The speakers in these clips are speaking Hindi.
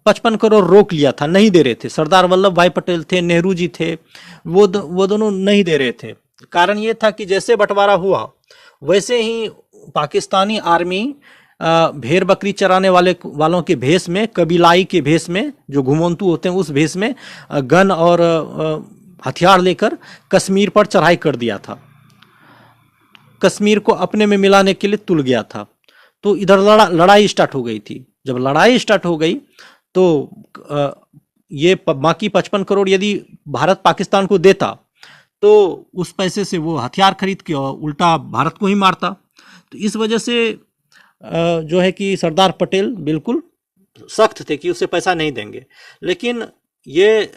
55 करोड़ रोक लिया था, नहीं दे रहे थे। सरदार वल्लभ भाई पटेल थे, नेहरू जी थे, वो दोनों नहीं दे रहे थे। कारण ये था कि जैसे बंटवारा हुआ वैसे ही पाकिस्तानी आर्मी भेड़ बकरी चराने वालों के भेष में, कबीलाई के भेष में, जो घुमंतू होते हैं उस भेष में गन और हथियार लेकर कश्मीर पर चढ़ाई कर दिया था। कश्मीर को अपने में मिलाने के लिए तुल गया था। तो इधर लड़ाई स्टार्ट हो गई थी। जब लड़ाई स्टार्ट हो गई तो ये बाकी 55 करोड़ यदि भारत पाकिस्तान को देता तो उस पैसे से वो हथियार खरीद के और उल्टा भारत को ही मारता। तो इस वजह से जो है कि सरदार पटेल बिल्कुल सख्त थे कि उसे पैसा नहीं देंगे। लेकिन ये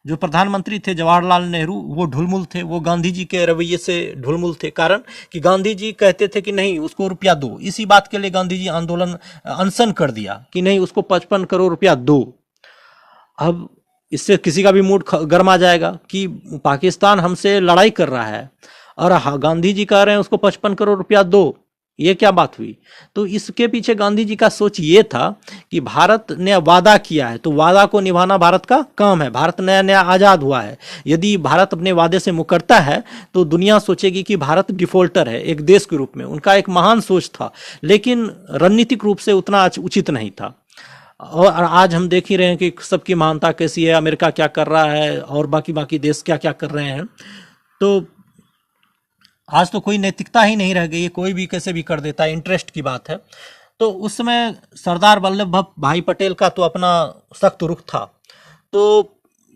जो प्रधानमंत्री थे जवाहरलाल नेहरू, वो ढुलमुल थे, वो गांधी जी के रवैये से ढुलमुल थे। कारण कि गांधी जी कहते थे कि नहीं उसको रुपया दो। इसी बात के लिए गांधी जी अनशन कर दिया कि नहीं उसको 55 करोड़ रुपया दो। अब इससे किसी का भी मूड गर्म आ जाएगा कि पाकिस्तान हमसे लड़ाई कर रहा है और गांधी जी कह रहे हैं उसको 55 करोड़ रुपया दो, ये क्या बात हुई। तो इसके पीछे गांधी जी का सोच ये था कि भारत ने वादा किया है तो वादा को निभाना भारत का काम है। भारत नया नया आज़ाद हुआ है, यदि भारत अपने वादे से मुकरता है तो दुनिया सोचेगी कि भारत डिफॉल्टर है एक देश के रूप में। उनका एक महान सोच था, लेकिन रणनीतिक रूप से उतना उचित नहीं था। और आज हम देख ही रहे हैं कि सबकी महानता कैसी है, अमेरिका क्या कर रहा है और बाकी देश क्या क्या कर रहे हैं। तो आज तो कोई नैतिकता ही नहीं रह गई है, कोई भी कैसे भी कर देता है, इंटरेस्ट की बात है। तो उस समय सरदार वल्लभ भाई पटेल का तो अपना सख्त रुख था। तो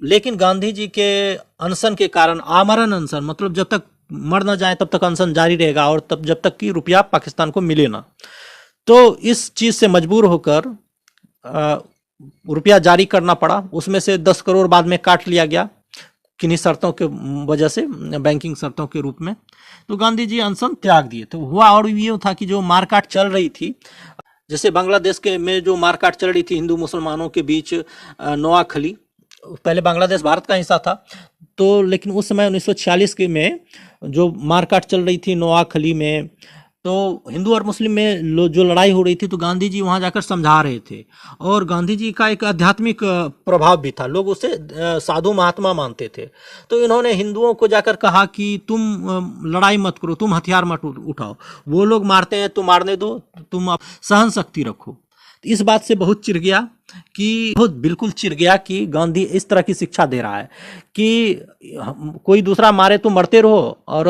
लेकिन गांधी जी के अनशन के कारण, आमरण अनशन मतलब जब तक मर न जाए तब तक अनशन जारी रहेगा और तब जब तक कि रुपया पाकिस्तान को मिले ना। तो इस चीज़ से मजबूर होकर रुपया जारी करना पड़ा। उसमें से 10 करोड़ बाद में काट लिया गया किन्हीं शर्तों के वजह से, बैंकिंग शर्तों के रूप में। तो गांधी जी अनशन त्याग दिए। तो हुआ और ये था कि जो मारकाट चल रही थी, जैसे बांग्लादेश के में जो मारकाट चल रही थी हिंदू मुसलमानों के बीच, नोआखली, पहले बांग्लादेश भारत का हिस्सा था। तो लेकिन उस समय 1946 के में जो मारकाट चल रही थी नोआखली में, तो हिंदू और मुस्लिम में जो लड़ाई हो रही थी, तो गांधी जी वहाँ जाकर समझा रहे थे। और गांधी जी का एक आध्यात्मिक प्रभाव भी था, लोग उसे साधु महात्मा मानते थे। तो इन्होंने हिंदुओं को जाकर कहा कि तुम लड़ाई मत करो, तुम हथियार मत उठाओ, वो लोग मारते हैं तो मारने दो, तुम सहन शक्ति रखो। इस बात से बहुत चिढ़ गया कि बिल्कुल चिढ़ गया कि गांधी इस तरह की शिक्षा दे रहा है कि कोई दूसरा मारे तो मरते रहो और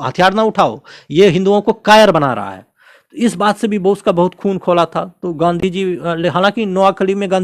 हथियार ना उठाओ, ये हिंदुओं को कायर बना रहा है। इस बात से भी उसका बहुत खून खोला था। तो गांधी जी, हालांकि नोआखली में गांधी